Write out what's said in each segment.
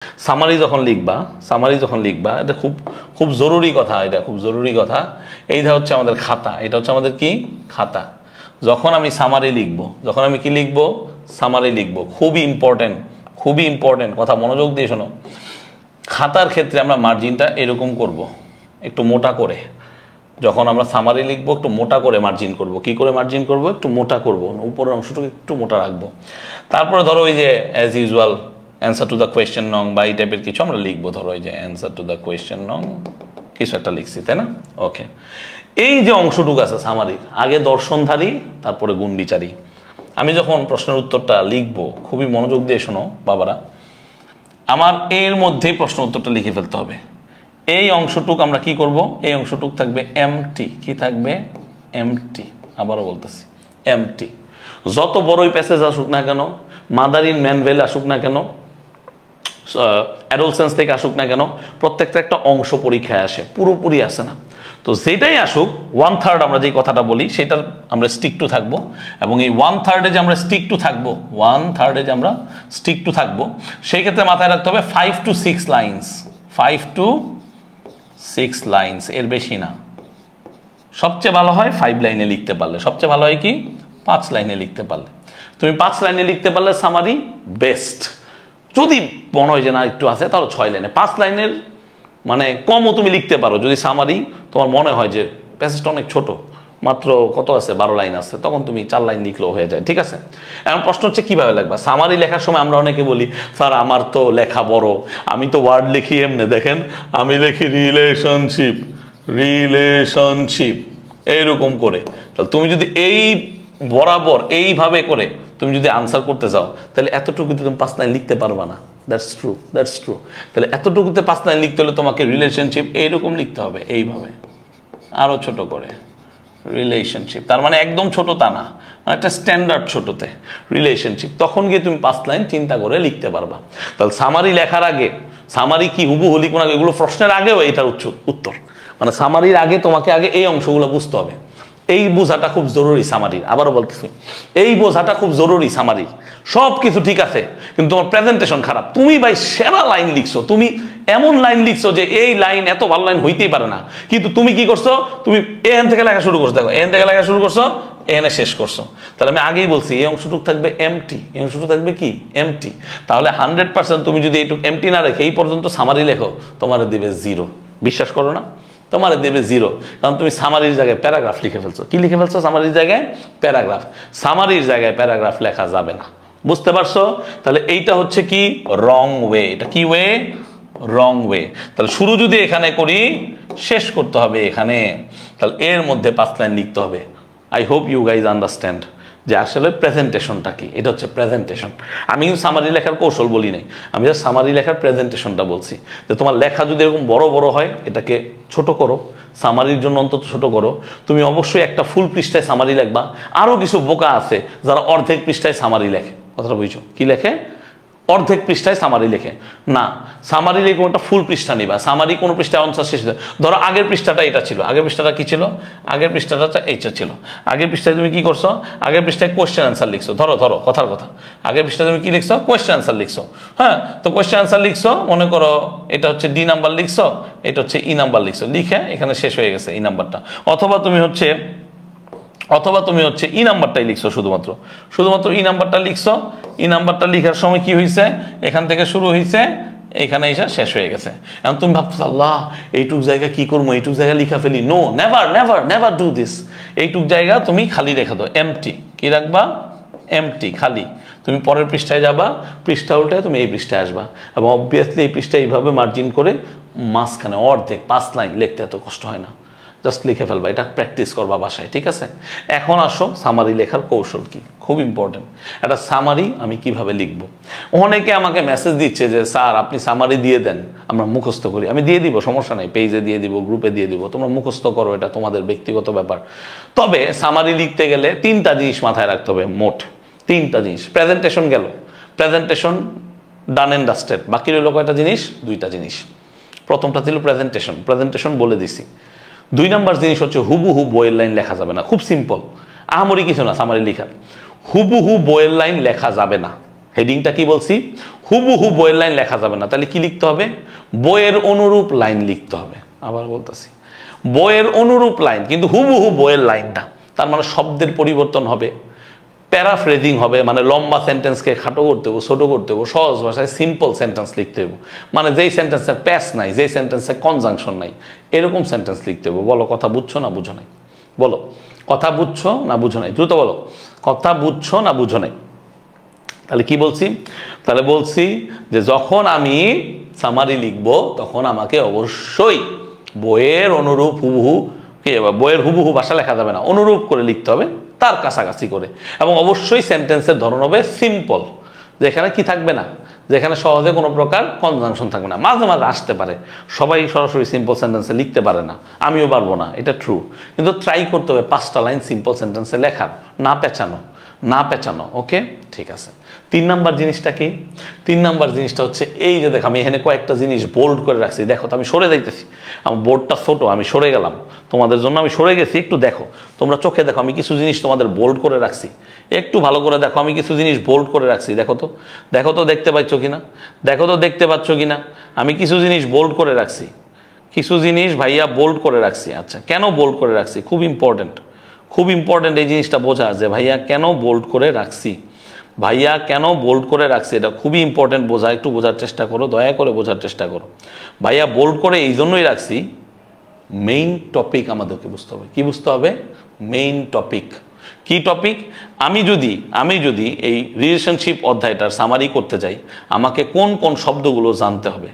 Summary যখন লিখবা এটা খুব খুব জরুরি কথা, এটা খুব জরুরি কথা। এইটা হচ্ছে আমাদের খাতা, এটা হচ্ছে আমাদের কি খাতা। যখন আমি সামারি লিখবো, যখন আমি কি লিখবো সামারি লিখবো, খুবই ইম্পর্টেন্ট কথা, মনোযোগ দিয়ে শোনো। খাতার ক্ষেত্রে আমরা মার্জিনটা এরকম করব, একটু মোটা করে। যখন আমরা সামারি লিখবো একটু মোটা করে মার্জিন করব। কি করে মার্জিন করব? একটু মোটা করব, উপরের অংশটুকু একটু মোটা রাখবো। তারপরে ধরো ওই যে as usual answer to the question নং বা এই টাইপের কিছু আমরা লিখবো। ধরো ওই যে অ্যান্সার টু দ্য কোয়েশ্চেন নং কিছু একটা লিখছি, তাই না? ওকে, এই যে অংশটুকু আছে সামারির, আগে দর্শনধারী তারপরে গুণবিচারী। আমি যখন প্রশ্নের উত্তরটা লিখবো, খুবই মনোযোগ দিয়ে শোনো বাবারা, আমার এর মধ্যেই প্রশ্ন উত্তরটা লিখে ফেলতে হবে। এই অংশটুক আমরা কি করব? এই অংশটুক থাকবে এমটি। কি থাকবে? এমটি। আবারও বলতেছি এমটি। যত বড়ই প্যাসেজ আসুক না কেন, মাদার ইন ম্যানভেল আসুক না কেন, অ্যাডোলসেন্স থেকে আসুক না কেন, প্রত্যেকটা একটা অংশ পরীক্ষায় আসে, পুরোপুরি আসে না। তো যেটাই আসুক 1/3 আমরা যে কথাটা বলি সেটার আমরা স্টিক টু থাকবো। এবং এই 1/3 যে আমরা স্টিক টু থাকবো, 1/3 যে আমরা স্টিক টু থাকবো, সেই ক্ষেত্রে মাথায় রাখতে হবে 5 to 6 লাইন্স। 5 to 6 লাইন্স, এর বেশি না। সবচেয়ে ভালো হয় 5 লাইনে লিখতে পারলে, সবচেয়ে ভালো হয় কি 5 লাইনে লিখতে পারলে। তুমি 5 লাইনে লিখতে পারলে সামারি বেস্ট। যদি মনে হয় যে না একটু আছে, তাহলে 6 লাইনে। 5 লাইনের মানে কমও তুমি লিখতে পারো যদি সামারি তোমার মনে হয় যে প্যাসেজটা অনেক ছোট, মাত্র কত আছে 12 লাইন আছে, তখন তুমি 4 লাইন লিখলেও হয়ে যায়, ঠিক আছে? এখন প্রশ্ন হচ্ছে কিভাবে লিখবা সামারি। লেখার সময় আমরা অনেকে বলি, স্যার আমার তো লেখা বড়, আমি তো ওয়ার্ড লিখি এমনি, দেখেন আমি লিখি রিলেশনশিপ এইরকম করে। তাহলে তুমি যদি এই বরাবর এইভাবে করে তুমি যদি আনসার করতে চাও, তাহলে এতটুকুতে তুমি 5 লাইন লিখতে পারবা না। That's true. তাহলে এতটুকুতে 5 লাইন লিখতে হলে তোমাকে রিলেশনশিপ এইরকম লিখতে হবে, এইভাবে আরো ছোট করে রিলেশনশিপ। তার মানে একদম ছোট তা না, মানে একটা স্ট্যান্ডার্ড ছোটতে রিলেশনশিপ। তখন গিয়ে তুমি 5 লাইন চিন্তা করে লিখতে পারবা। তাহলে সামারি লেখার আগে, সামারি কি হুবহু লিখবো না, এগুলো প্রশ্নের আগেও এটার উত্তর, মানে সামারির আগে তোমাকে আগে এই অংশগুলো বুঝতে হবে। এই বোঝাটা খুব জরুরি সামারির। আবারও বলতেছি, এই বোঝাটা খুব জরুরি সামারির। সব কিছু ঠিক আছে, কিন্তু তোমার প্রেজেন্টেশন খারাপ। তুমি ভাই সেরা লাইন লিখছো, তুমি এমন লাইন লিখছো যে এই লাইন এত ভালো লাইন হইতেই পারে না, কিন্তু তুমি কি করছো? তুমি এখান থেকে লেখা শুরু করছো, দেখো এখান থেকে লেখা শুরু করছো, এখানে শেষ করছো। তাহলে আমি আগেই বলছি এই অংশটুক থাকবে এমটি, এই অংশটুক থাকবে কি এমটি। তাহলে 100% তুমি যদি এইটুকু এমটি না রেখে এই পর্যন্ত সামারি লেখো, তোমার দিবে 0। বিশ্বাস করো না? তোমার দেবে 0, কারণ তুমি সামারির জায়গায় প্যারাগ্রাফ লিখে ফেলছো। কি লিখে ফেলছো? সামারির জায়গায় প্যারাগ্রাফ। সামারির জায়গায় প্যারাগ্রাফ লেখা যাবে না, বুঝতে পারছো? তাহলে এইটা হচ্ছে কি রং ওয়ে। এটা কি ওয়ে? রং ওয়ে। তাহলে শুরু যদি এখানে করি, শেষ করতে হবে এখানে। তাহলে এর মধ্যে 5 লাইন লিখতে হবে। I hope you guys understand যে আসলে প্রেজেন্টেশনটা কি। এটা হচ্ছে প্রেজেন্টেশন। আমি সামারি লেখার কৌশল বলি নাই, আমি জাস্ট সামারি লেখার প্রেজেন্টেশনটা বলছি। যে তোমার লেখা যদি এরকম বড় বড় হয়, এটাকে ছোট করো, সামারির জন্য অন্তত ছোট করো। তুমি অবশ্যই একটা ফুল পৃষ্ঠায় সামারি লিখবা। আরো কিছু বোকা আছে যারা অর্ধেক পৃষ্ঠায় সামারি লেখে। কথাটা বুঝছো? কি লেখে? অর্ধেক পৃষ্ঠায় সামারি লেখে না। সামারি লিখে একটা ফুল পৃষ্ঠা নিবা। সামারি কোন পৃষ্ঠায় আনসার শেষ, ধরো আগের পৃষ্ঠাটা এটা ছিল, আগের পৃষ্ঠাটা কি ছিল? আগের পৃষ্ঠাটা এইটা ছিল। আগের পৃষ্ঠায় তুমি কি করছো? আগের পৃষ্ঠায় কোয়েশ্চেন আনসার লিখছো। ধরো কথার কথা, আগের পৃষ্ঠায় তুমি কি লিখছো? কোয়েশ্চেন আনসার লিখছো। হ্যাঁ, তো কোয়েশ্চেন আনসার লিখছো, মনে করো এটা হচ্ছে ডি নাম্বার লিখছো, এটা হচ্ছে ই নাম্বার লিখছো, লিখে এখানে শেষ হয়ে গেছে ই নাম্বারটা। অথবা তুমি হচ্ছে ই নাম্বারটাই লিখছো, শুধুমাত্র ই নাম্বারটা লিখছো। ই নাম্বারটা লিখার সময় কি হয়েছে? এখান থেকে শুরু হয়েছে, এখানে এসে শেষ হয়ে গেছে। এখন তুমি ভাবছো আল্লাহ এইটুক জায়গা কি করবো, এইটুক জায়গা লিখা ফেলি। No, never do this. এইটুক জায়গা তুমি খালি রেখে দাও, এমটি। কি রাখবা? এমটি, খালি। তুমি পরের পৃষ্ঠায় যাবা, পৃষ্ঠা উল্টে তুমি এই পৃষ্ঠায় আসবা, এবং অবভিয়াসলি এই পৃষ্ঠায় এইভাবে মার্জিন করে মাঝখানে অর্ধেক 5 লাইন লিখতে এত কষ্ট হয় না, জাস্ট লিখে ফেলবা। এটা প্র্যাকটিস করবা বাসায়, ঠিক আছে? এখন আসো সামারি লেখার কৌশল কি, খুব ইম্পর্টেন্ট। একটা সামারি আমি কিভাবে লিখবো। অনেকে আমাকে মেসেজ দিচ্ছে যে স্যার আপনি সামারি দিয়ে দেন, আমরা মুখস্থ করি। আমি দিয়ে দিব, সমস্যা নেই, পেজে দিয়ে দিব, গ্রুপে দিয়ে দিব, তোমরা মুখস্থ করো, এটা তোমাদের ব্যক্তিগত ব্যাপার। তবে সামারি লিখতে গেলে 3টা জিনিস মাথায় রাখতে হবে, মোট 3টা জিনিস। প্রেজেন্টেশন গেল, প্রেজেন্টেশন ডান এন্ড ডাস্টেড। বাকি রইল কয়টা জিনিস? 2টা জিনিস। প্রথমটা ছিল প্রেজেন্টেশন বলে দিছি। 2 নাম্বার জিনিস হচ্ছে হুবহু বইয়ের লাইন লেখা যাবে না। খুব সিম্পল, আহামরি কিছু না সামারি লেখার। হুবহু বইয়ের লাইন লেখা যাবে না। হেডিংটা কি বলছি, হুবহু বইয়ের লাইন লেখা যাবে না, তাহলে কি লিখতে হবে, বইয়ের অনুরূপ লাইন লিখতে হবে। আবার বলতেছি, বইয়ের অনুরূপ লাইন, কিন্তু হুবহু বইয়ের লাইনটা, তার মানে শব্দের পরিবর্তন হবে, প্যারাফ্রেজিং হবে, মানে লম্বা সেন্টেন্সকে খাটো করতে হবে, ছোট করতে হবে, সহজ ভাষায় সিম্পল সেন্টেন্স লিখতে হবে, মানে যেই সেন্টেন্সের প্যাস নাই, যেই সেন্টেন্সের কনজাংশন নাই, এরকম সেন্টেন্স লিখতে হবে। বলো কথা বুঝছো না বুঝো নাই? বলো কথা বুঝছো না বুঝো নাই? দ্রুত বলো, কথা বুঝছো না বুঝো নাই? তাহলে কি বলছি, তাহলে বলছি যে যখন আমি সামারি লিখব তখন আমাকে অবশ্যই বইয়ের অনুরূপ হুবহু, কি বইয়ের হুবহু ভাষা লেখা যাবে না, অনুরূপ করে লিখতে হবে, তার কাছাকাছি করে, এবং অবশ্যই সেন্টেন্সের ধরন হবে সিম্পল, যেখানে কি থাকবে না, যেখানে সহজে কোনো প্রকার কনজাংশন থাকবে না। মাঝে মাঝে আসতে পারে, সবাই সরাসরি সিম্পল সেন্টেন্সে লিখতে পারে না, আমিও পারবো না, এটা ট্রু, কিন্তু ট্রাই করতে হবে 5টা লাইন সিম্পল সেন্টেন্সে লেখার, না পেঁচানো, না পেঁচানো। ওকে, ঠিক আছে। 3 নাম্বার জিনিসটা কি? 3 নাম্বার জিনিসটা হচ্ছে এই যে দেখো, আমি এখানে কয়েকটা জিনিস বোল্ড করে রাখছি, দেখো তো আমি সরে যাইতেছি, আমার বোর্ডটা ছোট, আমি সরে গেলাম, তোমাদের জন্য আমি সরে গেছি, একটু দেখো, তোমরা চোখে দেখো, আমি কিছু জিনিস তোমাদের বোল্ড করে রাখছি, একটু ভালো করে দেখো, আমি কিছু জিনিস বোল্ড করে রাখছি, দেখো তো, দেখো তো দেখতে পাচ্ছ কিনা, দেখো তো দেখতে পাচ্ছ কিনা, আমি কিছু জিনিস বোল্ড করে রাখছি, কিছু জিনিস ভাইয়া বোল্ড করে রাখছি। আচ্ছা, কেন বোল্ড করে রাখছি? খুব ইম্পর্টেন্ট, খুব ইম্পর্টেন্ট এই জিনিসটা বোঝা, যে ভাইয়া কেন বোল্ড করে রাখছি, ভাইয়া কেন বোল্ড করে রাখছি, এটা খুবই ইম্পর্টেন্ট বোঝা, একটু বোঝার চেষ্টা করো, দয়া করে বোঝার চেষ্টা করো। ভাইয়া বোল্ড করে এই জন্যই রাখছি, মেইন টপিক আমাদেরকে বুঝতে হবে। কি বুঝতে হবে? Main topic. কি টপিক? আমি যদি এই রিলেশনশিপ অধ্যায়টার সামারি করতে যাই, আমাকে কোন কোন শব্দগুলো জানতে হবে,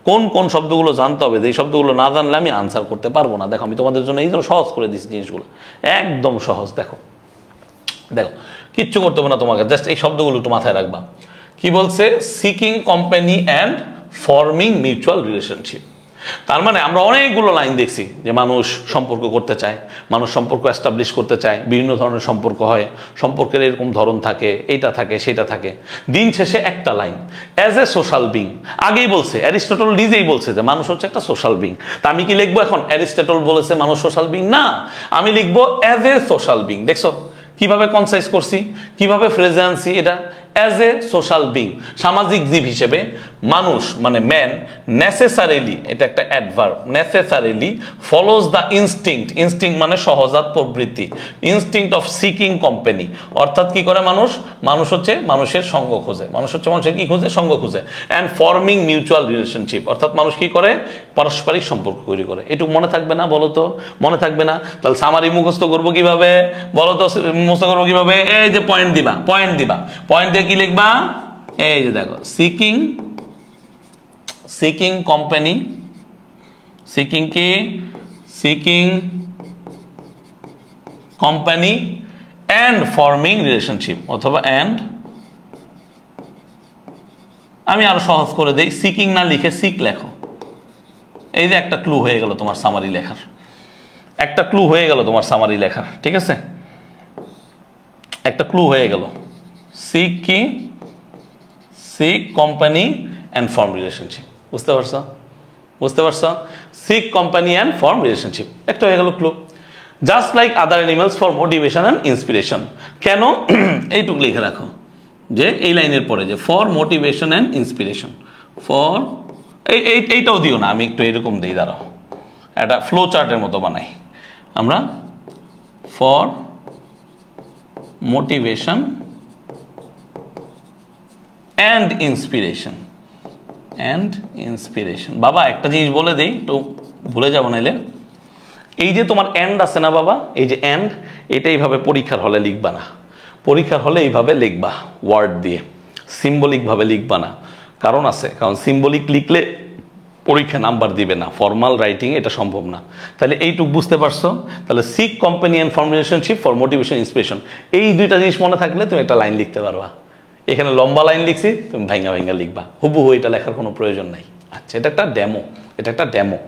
কোন কোন শব্দগুলো জানতে হবে, যে শব্দগুলো না জানলে আমি আনসার করতে পারবো না। দেখো, আমি তোমাদের জন্য এই জন্য সহজ করে দিচ্ছি জিনিসগুলো, একদম সহজ। দেখো দেখো, কিচ্ছু করতে হবে না তোমাকে, জাস্ট এই শব্দগুলো একটু মাথায় রাখবা। কি বলছে? Seeking company and forming mutual relationship. তার মানে আমরা অনেকগুলো লাইন দেখছি যে মানুষ সম্পর্ক করতে চায়, মানুষ সম্পর্ক এস্টাবলিশ করতে চায়, বিভিন্ন ধরনের সম্পর্ক হয়, সম্পর্কের এরকম ধরন থাকে, এইটা থাকে সেটা থাকে, দিন শেষে একটা line, as a social being. আগেই বলছে, অ্যারিস্টটল নিজেই বলছে যে মানুষ হচ্ছে একটা সোশ্যাল বিং। তা আমি কি লিখবো এখন অ্যারিস্টটল বলেছে মানুষ সোশ্যাল বিং? না, আমি লিখবো অ্যাজ এ সোশ্যাল বিং। দেখছো কিভাবে কনসাইজ করছি, কিভাবে ফ্রেজে আনছি, এটা অ্যাজ এ সোশ্যাল বিং, সামাজিক জীব হিসেবে মানুষ, মানে ম্যান নেসেসারিলি, এটা একটা adverb, necessarily follows the instinct, instinct মানে সহজাত প্রবৃত্তি, ইনস্টিংক্ট অফ সিকিং কোম্পানি। অর্থাৎ কি করে মানুষ, মানুষ হচ্ছে মানুষের সঙ্গ খোঁজে, মানুষ হচ্ছে মানুষের কি খোঁজে, সঙ্গ খোঁজে, অ্যান্ড ফর্মিং মিউচুয়াল রিলেশনশিপ, অর্থাৎ মানুষ কি করে, পারস্পরিক সম্পর্ক তৈরি করে। এটুকু মনে থাকবে না? বলো তো, মনে থাকবে না? তাহলে সামারি মুখস্থ করবো কিভাবে বলো তো, মুখস্থ করবো কিভাবে? এই যে পয়েন্ট দিবা, পয়েন্ট দিবা, পয়েন্ট দিয়ে কি লিখবা? এই যে দেখো, সিকিং কোম্পানি, সিকিং কি, seeking company and forming relationship, অথবা অ্যান্ড, আমি আরো সহজ করে দেই, সিকিং না লিখে সিক লেখো। এই যে একটা ক্লু হয়ে গেল তোমার সামারি লেখার, একটা ক্লু হয়ে গেল তোমার সামারি লেখার, ঠিক আছে, একটা ক্লু হয়ে গেল। সিক কি, seek company and form relationship. বুঝতে পারছো? বুঝতে পারছো? Seek company and form relationship, একটা হয়ে গেল clue. Just like other animals for motivation and inspiration. কেন? এইটুকু লিখে রাখো যে এই লাইনের পরে যে for motivation and inspiration, for, এইটাও দিও না, আমি একটু এরকম দিই, দাঁড়াও, একটা ফ্লো চার্টের মতো বানাই আমরা, for motivation and inspiration, and inspiration. বাবা একটা জিনিস বলে দেই, তো ভুলে যাবো নাইলে, এই যে তোমার অ্যান্ড আছে না বাবা, এই যে অ্যান্ড, এটা এইভাবে পরীক্ষার হলে লিখবা না, পরীক্ষার হলে এইভাবে লিখবা ওয়ার্ড দিয়ে, সিম্বলিক ভাবে লিখবা না। কারণ আছে, কারণ সিম্বলিক লিখলে পরীক্ষা নাম্বার দিবে না, ফর্মাল রাইটিং এটা সম্ভব না। তাহলে এইটুক বুঝতে পারছো? তাহলে seek company and form relationship for motivation inspiration, এই দুইটা জিনিস মনে থাকলে তুমি একটা লাইন লিখতে পারবা। এখানে লম্বা লাইন লিখছি, তুমি ভাঙ্গা ভাঙ্গা লিখবা, হুবহু এটা লেখার কোনো প্রয়োজন নাই। আচ্ছা, এটা একটা ডেমো, এটা একটা demo.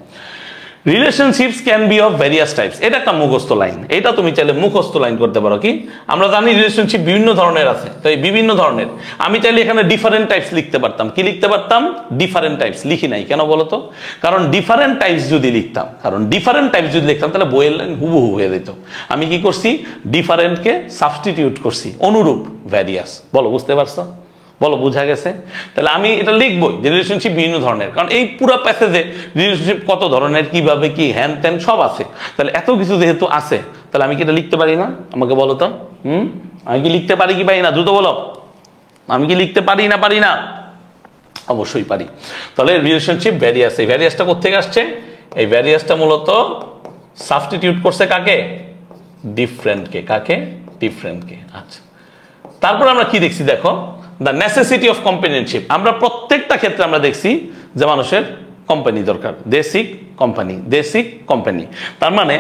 Relationships can be of various types, এটা একটা মুখস্থ লাইন, এটা তুমি চাইলে মুখস্থ লাইন করতে পারো। কি আমরা জানি রিলেশনশিপ বিভিন্ন ধরনের আছে, তো এই বিভিন্ন ধরনের আমি চাইলে এখানে ডিফারেন্ট টাইপস লিখতে পারতাম। কি লিখতে পারতাম? Different types. লিখি নাই কেন বলো তো? কারণ ডিফারেন্ট টাইপস যদি লিখতাম, তাহলে বইয়ের লাইন হুবহু হয়ে যেত। আমি কি করছি? ডিফারেন্টকে সাবস্টিটিউট করছি, অনুরূপ, ভ্যারিয়াস। বলো বুঝতে পারছো? বলো বোঝা গেছে? তাহলে আমি এটা লিখবই যে রিলেশনশিপ বিভিন্ন ধরনের, কারণ এই পুরো প্যাসেজে রিলেশনশিপ কত ধরনের, কিভাবে কি, হ্যান ত্যান সব আছে। তাহলে এত কিছু যেহেতু আছে, তাহলে আমি কি এটা লিখতে পারি না? আমাকে বলো তো। আমি কি লিখতে পারি কি পারি না? দ্রুত বলো, আমি কি লিখতে পারি না পারি না? অবশ্যই পারি। তাহলে রিলেশনশিপ ভ্যারিয়াস, এই ভ্যারিয়াসটা কোথেকে আসছে? এই ভ্যারিয়াসটা মূলত সাবস্টিটিউট করছে কাকে? ডিফারেন্টকে। কাকে? ডিফারেন্টকে। আচ্ছা, তারপর আমরা কি দেখছি দেখো, দ্য নেসেসিটি অফ কম্পানিয়নশিপ। আমরা প্রত্যেকটা ক্ষেত্রে আমরা দেখছি যে মানুষের কোম্পানি দরকার, দেশিক কোম্পানি, দেশিক কোম্পানি। তার মানে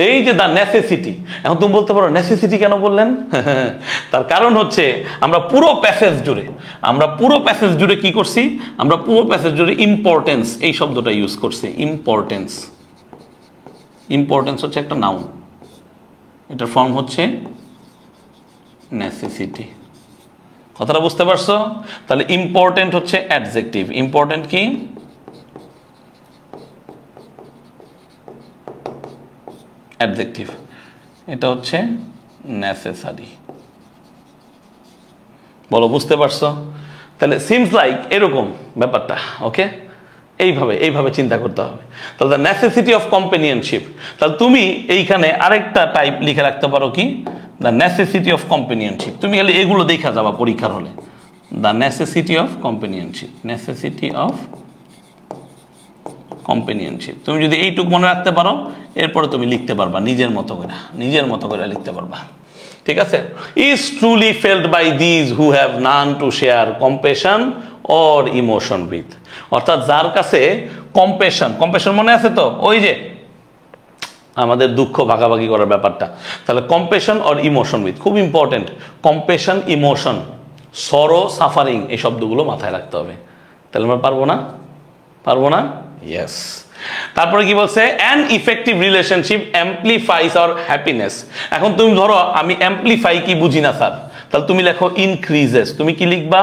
এই যে দ্য নেসেসিটি, এখন তুমি বলতে পারো নেসেসিটি কেন বললেন? তার কারণ হচ্ছে আমরা পুরো প্যাসেজ জুড়ে কি করছি? আমরা পুরো প্যাসেজ জুড়ে ইম্পর্টেন্স এই শব্দটা ইউজ করছি। ইম্পর্টেন্স, ইম্পর্টেন্স হচ্ছে একটা নাউন, এটার ফর্ম হচ্ছে নেসেসিটি। কথাটা বুঝতে পারছো? তাহলে ইম্পর্টেন্ট হচ্ছে অ্যাডজেক্টিভ। ইম্পর্টেন্ট কি? অ্যাডজেক্টিভ। এটা হচ্ছে নেসেসারি। বলো বুঝতে পারছো? তাহলে সিমস লাইক এরকম ব্যাপারটা। ওকে, এইভাবে চিন্তা করতে হবে। তাহলে দ্য নেসেসিটি অফ কম্পানিয়নশিপ। তাহলে তুমি এইখানে আরেকটা টাইপ লিখে রাখতে পারো কি? The necessity of companionship. তুমি খালি এগুলো দেখা যাবা পরীক্ষার হলে। The necessity of companionship, necessity of companionship. তুমি যদি এইটুকু মনে রাখতে পারো, এরপরে তুমি লিখতে পারবা নিজের মতো করে লিখতে পারবা। ঠিক আছে? Is truly felt by these who have none to share compassion or emotion with. অর্থাৎ যার কাছে কম্প্যাশন মনে আছে তো, ওই যে আমাদের দুঃখ ভাগাভাগি করার ব্যাপারটা। তাহলে কম্প্যাশন অর ইমোশন উইথ, খুব ইম্পর্টেন্ট। কম্প্যাশন, ইমোশন, সরো, সাফারিং, এই শব্দগুলো মাথায় রাখতে হবে। তাহলে আমরা পারবো না? ইয়েস। তারপরে কি বলছে? An effective relationship amplifies our happiness. এখন তুমি ধরো আমি অ্যাম্পলিফাই কি বুঝি না স্যার, তাহলে তুমি লেখো ইনক্রিজেস। তুমি কি লিখবা?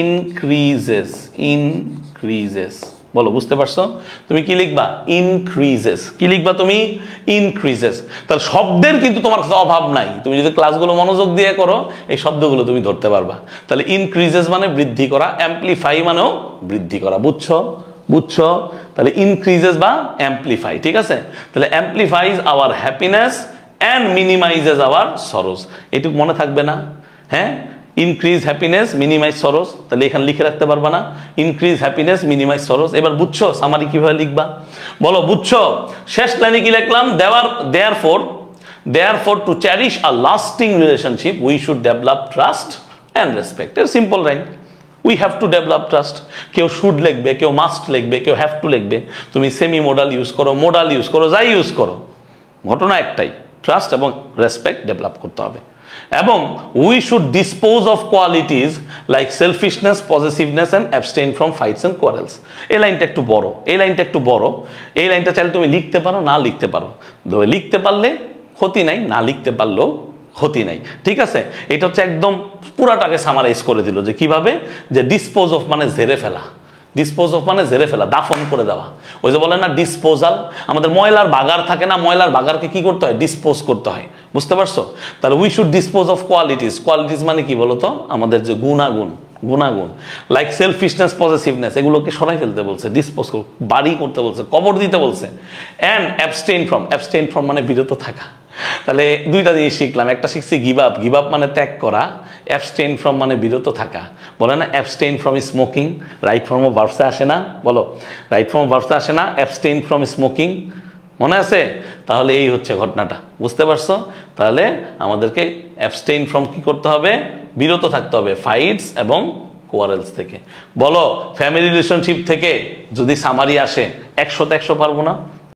ইনক্রিজেস। বলো বুঝতে পারছো? তুমি কি লিখবা? ইনক্রিজেস। কি লিখবা তুমি? ইনক্রিজেস। তাহলে শব্দের কিন্তু তোমার কাছে অভাব নাই, তুমি যদি ক্লাসগুলো মনোযোগ দিয়ে করো এই শব্দগুলো তুমি ধরতে পারবা। তাহলে ইনক্রিজেস মানে বৃদ্ধি করা, অ্যাম্পলিফাই মানেও বৃদ্ধি করা। বুঝছো? তাহলে ইনক্রিজেস বা অ্যাম্পলিফাই। ঠিক আছে? তাহলে amplifies our happiness and minimises our sorrows. এটুকু মনে থাকবে না? হ্যাঁ, ইনক্রিজ হ্যাপিনেস, মিনিমাইজ সরোস। তাহলে এখানে লিখে রাখতে পারবা না? Increase happiness, minimise sorrows. এবার বুঝছো সামারি কিভাবে লিখবা? বলো বুঝছো? শেষ লাইনে কি লিখলাম? therefore to cherish a lasting relationship we should develop trust and respect. A simple line. We have to develop trust. কেউ শুড লিখবে, কেউ মাস্ট লিখবে, কেউ হ্যাভ টু লিখবে। তুমি সেমি মোডাল ইউজ করো, মোডাল ইউজ করো, যাই ইউজ করো, ঘটনা একটাই, ট্রাস্ট এবং রেসপেক্ট ডেভেলপ করতে হবে। এবং we should dispose of qualities like selfishness, possessiveness and abstain from fights and quarrels. এই লাইনটা একটু বড়, এই লাইনটা চাইলে তুমি লিখতে পারো, না লিখতে পারো। লিখতে পারলে ক্ষতি নাই, না লিখতে পারলেও ক্ষতি নাই। ঠিক আছে? এটা হচ্ছে একদম পুরাটাকে সামারাইজ করে দিল যে কিভাবে, যে ডিসপোজ অফ মানে ঝেড়ে ফেলা, দাফন করে দেওয়া। ওই যে বলে না ডিসপোজাল, আমাদের ময়লার বাগার থাকে না, ময়লার বাগারকে কি করতে হয়? ডিসপোজ করতে হয়। বুঝতে পারছো? তাহলে we should dispose of qualities মানে কি বলতো? আমাদের যে গুণাগুণ লাইক সেলফিশনেস, পজেসিভনেস, এগুলোকে সরাই ফেলতে বলছে, ডিসপোজ বাড়ি করতে বলছে, কবর দিতে বলছে। অ্যান্ড অ্যাবস্টেইন ফ্রম মানে বিরত থাকা। তাহলে দুইটা জিনিস শিখলাম। একটা শিখছি গিভ আপ মানে ত্যাগ করা, অ্যাবস্টেইন ফ্রম মানে বিরত থাকা। বলে না abstain from smoking, right form of ভার্বসে আসে না? বলো রাইট ফর্ম অফ ভার্বসে আসে না অ্যাবস্টেইন ফ্রম স্মোকিং? মনে আছে? তাহলে এই হচ্ছে ঘটনাটা। বুঝতে পারছো? তাহলে আমাদেরকে অ্যাবস্টেইন ফ্রম কি করতে হবে? বিরত থাকতে হবে ফাইটস এবং কোয়ারেলস থেকে। বলো ফ্যামিলি রিলেশনশিপ থেকে যদি সামারি আসে 100 পারবো না?